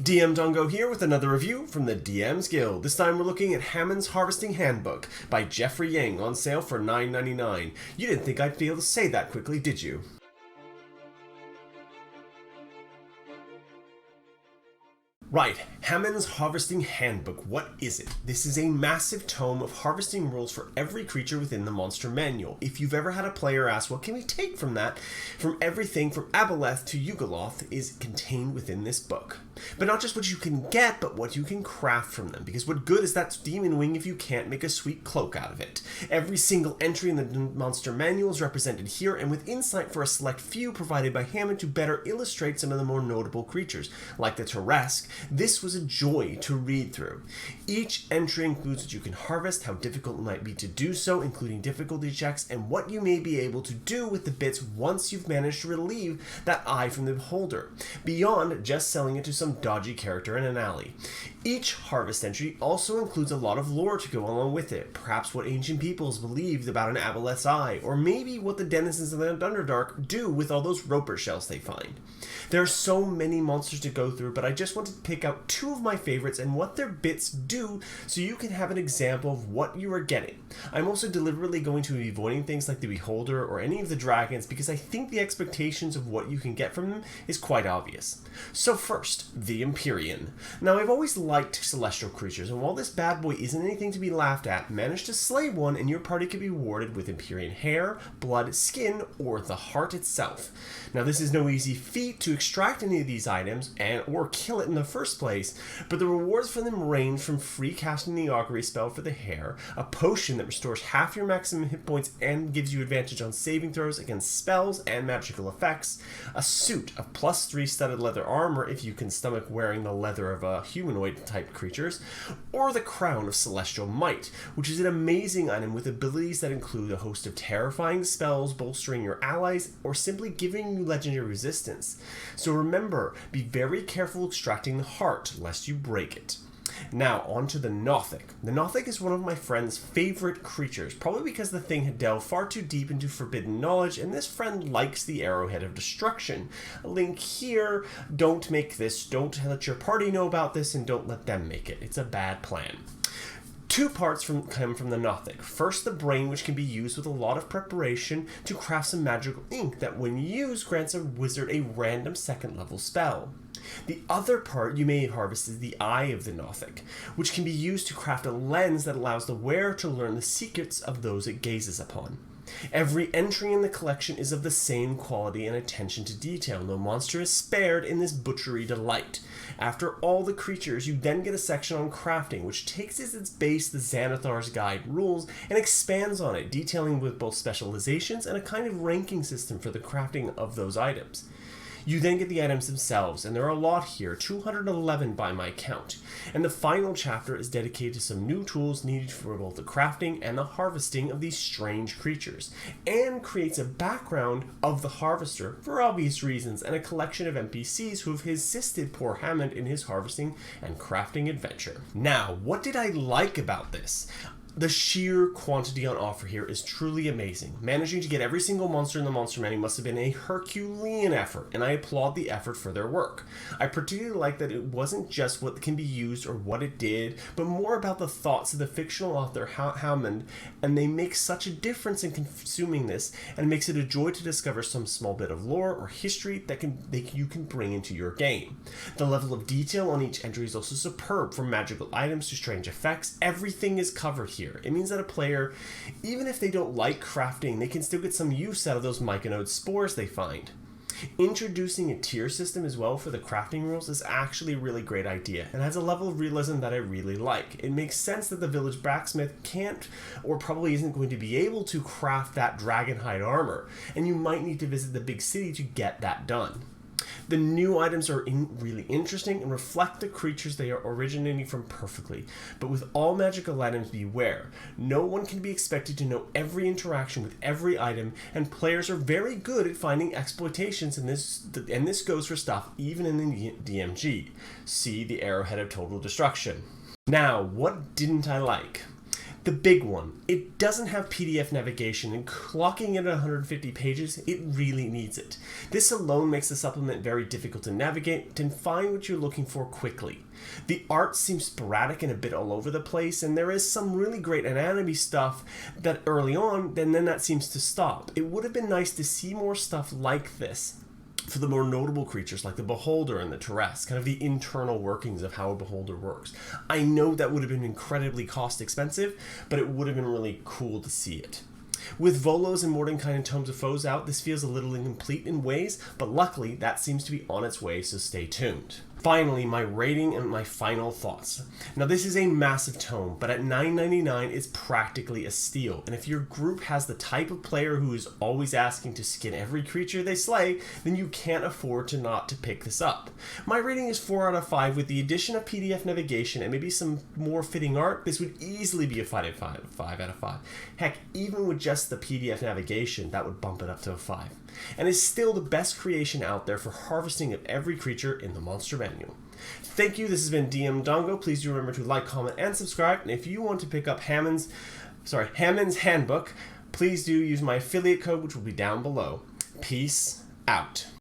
DMDongo here with another review from the DM's Guild. This time we're looking at Hamund's Harvesting Handbook by Jeffrey Yang, on sale for $9.99. You didn't think I'd be able to say that quickly, did you? Right, Hamund's Harvesting Handbook. What is it? This is a massive tome of harvesting rules for every creature within the monster manual. If you've ever had a player ask, what can we take from that? From everything from Aboleth to Yugoloth is contained within this book. But not just what you can get, but what you can craft from them. Because what good is that demon wing if you can't make a sweet cloak out of it? Every single entry in the monster manual is represented here, and with insight for a select few provided by Hamund to better illustrate some of the more notable creatures, like the Tarrasque. This was a joy to read through. Each entry includes what you can harvest, how difficult it might be to do so, including difficulty checks, and what you may be able to do with the bits once you've managed to relieve that eye from the beholder, beyond just selling it to some dodgy character in an alley. Each harvest entry also includes a lot of lore to go along with it, perhaps what ancient peoples believed about an Aboleth's eye, or maybe what the denizens of the Underdark do with all those roper shells they find. There are so many monsters to go through, but I just wanted to pick out two of my favorites and what their bits do so you can have an example of what you are getting. I'm also deliberately going to be avoiding things like the Beholder or any of the dragons because I think the expectations of what you can get from them is quite obvious. So first, the Empyrion. Now I've always liked celestial creatures, and while this bad boy isn't anything to be laughed at, manage to slay one and your party could be rewarded with Empyrion hair, blood, skin, or the heart itself. Now this is no easy feat to extract any of these items or kill it in the first place, but the rewards for them range from free casting the augury spell for the hair, a potion that restores half your maximum hit points and gives you advantage on saving throws against spells and magical effects, a suit of +3 studded leather armor if you can stomach wearing the leather of humanoid type creatures, or the crown of celestial might, which is an amazing item with abilities that include a host of terrifying spells bolstering your allies or simply giving you legendary resistance. So remember, be very careful extracting the heart lest you break it. Now, on to the Nothic. The Nothic is one of my friend's favorite creatures, probably because the thing had delved far too deep into forbidden knowledge, and this friend likes the arrowhead of destruction. A link here, don't make this, don't let your party know about this, and don't let them make it. It's a bad plan. Two parts come from the Nothic. First, the brain, which can be used with a lot of preparation to craft some magical ink that when used grants a wizard a random second level spell. The other part you may harvest is the Eye of the Nothic, which can be used to craft a lens that allows the wearer to learn the secrets of those it gazes upon. Every entry in the collection is of the same quality and attention to detail. No monster is spared in this butchery delight. After all the creatures, you then get a section on crafting, which takes as its base the Xanathar's Guide rules and expands on it, detailing with both specializations and a kind of ranking system for the crafting of those items. You then get the items themselves, and there are a lot here, 211 by my count. And the final chapter is dedicated to some new tools needed for both the crafting and the harvesting of these strange creatures, and creates a background of the harvester, for obvious reasons, and a collection of NPCs who have assisted poor Hamund in his harvesting and crafting adventure. Now, what did I like about this? The sheer quantity on offer here is truly amazing. Managing to get every single monster in the monster manual must have been a Herculean effort, and I applaud the effort for their work. I particularly like that it wasn't just what can be used or what it did, but more about the thoughts of the fictional author Hamund, and they make such a difference in consuming this, and makes it a joy to discover some small bit of lore or history that you can bring into your game. The level of detail on each entry is also superb, from magical items to strange effects. Everything is covered here. It means that a player, even if they don't like crafting, they can still get some use out of those myconode spores they find. Introducing a tier system as well for the crafting rules is actually a really great idea and has a level of realism that I really like. It makes sense that the village blacksmith can't or probably isn't going to be able to craft that dragonhide armor, and you might need to visit the big city to get that done. The new items are really interesting and reflect the creatures they are originating from perfectly, but with all magical items beware. No one can be expected to know every interaction with every item, and players are very good at finding exploitations in this, and this goes for stuff even in the DMG. See the Arrowhead of Total Destruction. Now, what didn't I like? The big one, it doesn't have PDF navigation, and clocking it at 150 pages, it really needs it. This alone makes the supplement very difficult to navigate and find what you're looking for quickly. The art seems sporadic and a bit all over the place, and there is some really great anatomy stuff that early on, and then that seems to stop. It would have been nice to see more stuff like this for the more notable creatures like the Beholder and the Terrest, kind of the internal workings of how a Beholder works. I know that would have been incredibly cost expensive, but it would have been really cool to see it. With Volos and Mordenkainen and Tomes of Foes out, this feels a little incomplete in ways, but luckily that seems to be on its way, so stay tuned. Finally, my rating and my final thoughts. Now, this is a massive tome, but at $9.99 it's practically a steal. And if your group has the type of player who is always asking to skin every creature they slay, then you can't afford to not to pick this up. My rating is 4 out of 5. With the addition of PDF navigation and maybe some more fitting art, this would easily be a 5 out of 5. Heck, even with just the PDF navigation, that would bump it up to a 5. And is still the best creation out there for harvesting of every creature in the Monster Manual. Thank you, this has been DM Dongo. Please do remember to like, comment, and subscribe. And if you want to pick up Hamund's Handbook, please do use my affiliate code, which will be down below. Peace out.